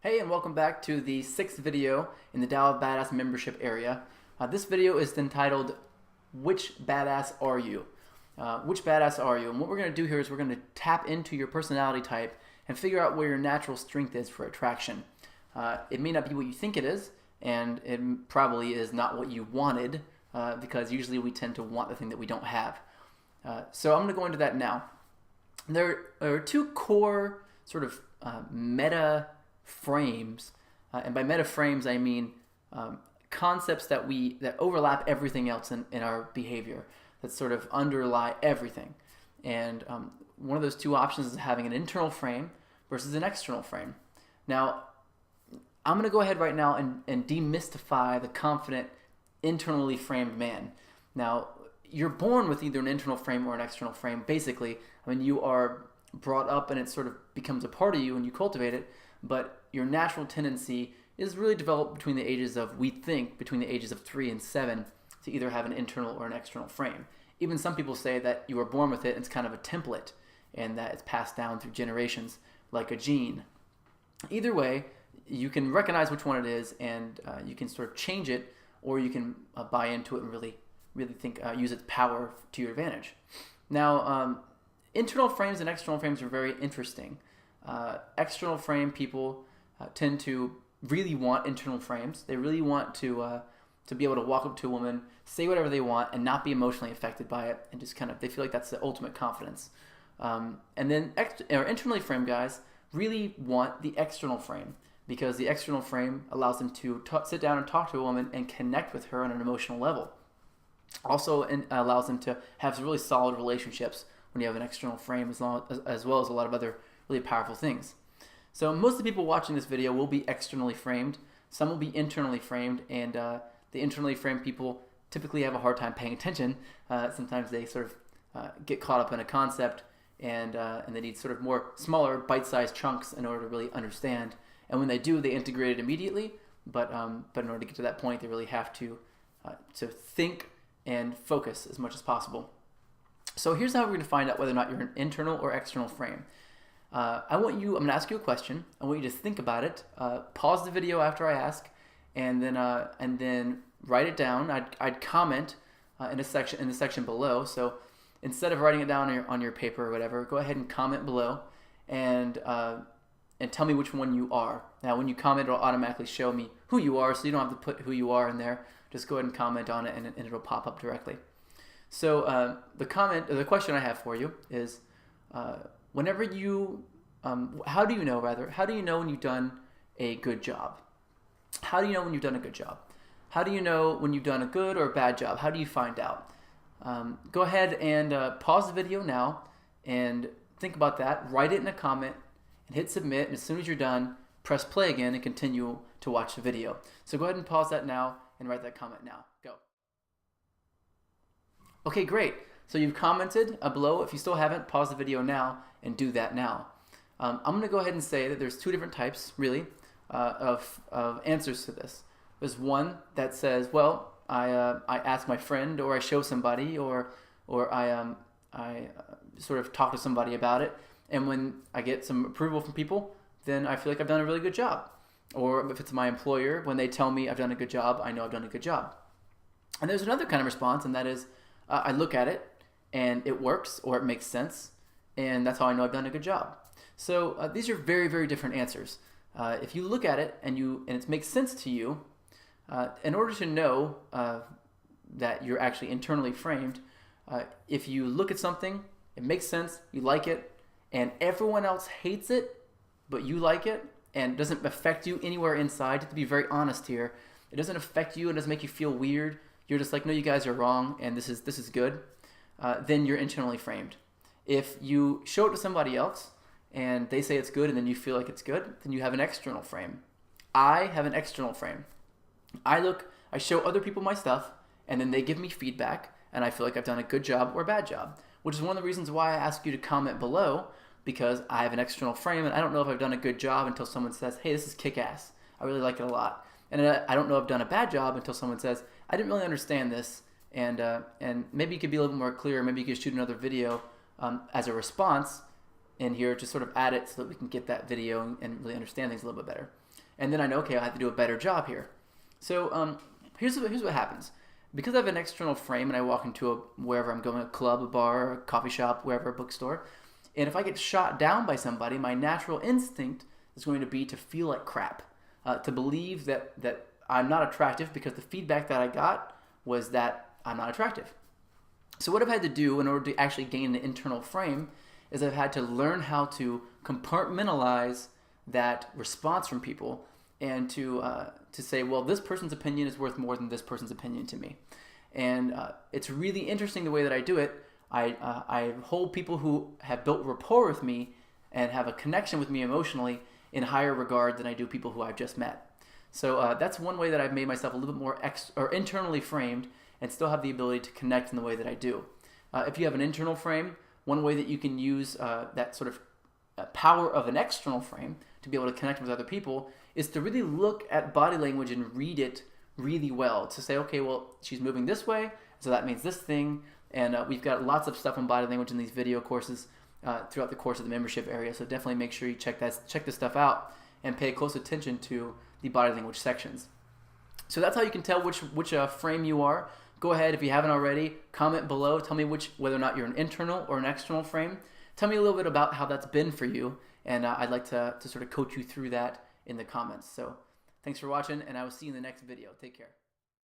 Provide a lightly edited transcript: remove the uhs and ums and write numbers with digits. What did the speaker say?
Hey, and welcome back to the sixth video in the Tao of Badass membership area. This video is entitled, Which Badass Are You? Which Badass Are You? And what we're going to do here is we're going to tap into your personality type and figure out where your natural strength is for attraction. It may not be what you think it is, and it probably is not what you wanted, because usually we tend to want the thing that we don't have. So I'm going to go into that now. There are two core sort of meta frames, and by meta frames I mean concepts that overlap everything else in our behavior, that sort of underlie everything. And one of those two options is having an internal frame versus an external frame. Now, I'm going to go ahead right now and demystify the confident, internally framed man. Now, you're born with either an internal frame or an external frame. Basically, I mean, you are brought up and it sort of becomes a part of you and you cultivate it, but your natural tendency is really developed between the ages of, we think, between the ages of 3 and 7 to either have an internal or an external frame. Even some people say that you were born with it and it's kind of a template and that it's passed down through generations like a gene. Either way, you can recognize which one it is and you can sort of change it, or you can buy into it and really think use its power to your advantage. Now, internal frames and external frames are very interesting. External frame people tend to really want internal frames. They really want to be able to walk up to a woman, say whatever they want, and not be emotionally affected by it, and just they feel like that's the ultimate confidence. And then internally framed guys really want the external frame, because the external frame allows them to sit down and talk to a woman and connect with her on an emotional level. Also allows them to have really solid relationships when you have an external frame, as well as a lot of other really powerful things. So most of the people watching this video will be externally framed. Some will be internally framed, and the internally framed people typically have a hard time paying attention. Sometimes they sort of get caught up in a concept, and they need sort of more smaller, bite-sized chunks in order to really understand. And when they do, they integrate it immediately. But in order to get to that point, they really have to think and focus as much as possible. So here's how we're going to find out whether or not you're an internal or external frame. I'm going to ask you a question. I want you to think about it. Pause the video after I ask, and then write it down. I'd comment in the section below. So instead of writing it down on your paper or whatever, go ahead and comment below, and tell me which one you are. Now, when you comment, it'll automatically show me who you are, so you don't have to put who you are in there. Just go ahead and comment on it, and it'll pop up directly. So the question I have for you is, whenever you, how do you know when you've done a good job? How do you know when you've done a good job? How do you know when you've done a good or a bad job? How do you find out? Go ahead and pause the video now and think about that. Write it in a comment and hit submit. And as soon as you're done, press play again and continue to watch the video. So go ahead and pause that now and write that comment now. Go. Okay, great. So you've commented below. If you still haven't, pause the video now and do that now. I'm going to go ahead and say that there's two different types, really, of answers to this. There's one that says, well, I ask my friend, or I show somebody, or I sort of talk to somebody about it, and when I get some approval from people, then I feel like I've done a really good job. Or if it's my employer, when they tell me I've done a good job, I know I've done a good job. And there's another kind of response, and that is, I look at it, and it works, or it makes sense, and that's how I know I've done a good job. So these are very, very different answers. If you look at it and it makes sense to you, in order to know that you're actually internally framed, if you look at something, it makes sense, you like it, and everyone else hates it, but you like it, and it doesn't affect you anywhere inside. To be very honest here, it doesn't affect you, it doesn't make you feel weird. You're just like, no, you guys are wrong, and this is good. Then you're internally framed. If you show it to somebody else and they say it's good and then you feel like it's good, then you have an external frame. I have an external frame. I show other people my stuff, and then they give me feedback, and I feel like I've done a good job or a bad job, which is one of the reasons why I ask you to comment below, because I have an external frame, and I don't know if I've done a good job until someone says, hey, this is kick-ass. I really like it a lot. And I don't know if I've done a bad job until someone says, I didn't really understand this, and maybe you could be a little more clear. Maybe you could shoot another video as a response in here to sort of add it so that we can get that video and really understand things a little bit better. and then I know, okay, I have to do a better job here. So here's what happens. Because I have an external frame and I walk into wherever I'm going, a club, a bar, a coffee shop, wherever, a bookstore, and if I get shot down by somebody, my natural instinct is going to be to feel like crap, to believe that I'm not attractive because the feedback that I got was that I'm not attractive. So what I've had to do in order to actually gain an internal frame is I've had to learn how to compartmentalize that response from people and to say, well, this person's opinion is worth more than this person's opinion to me. And it's really interesting the way that I do it. I hold people who have built rapport with me and have a connection with me emotionally in higher regard than I do people who I've just met. So that's one way that I've made myself a little bit more internally framed and still have the ability to connect in the way that I do. If you have an internal frame, one way that you can use that sort of power of an external frame to be able to connect with other people is to really look at body language and read it really well. To say, okay, well, she's moving this way, so that means this thing. And we've got lots of stuff on body language in these video courses throughout the course of the membership area. So definitely make sure you check this stuff out and pay close attention to the body language sections. So that's how you can tell which frame you are. Go ahead, if you haven't already, comment below. Tell me whether or not you're an internal or an external frame. Tell me a little bit about how that's been for you, and I'd like to sort of coach you through that in the comments. So thanks for watching, and I will see you in the next video. Take care.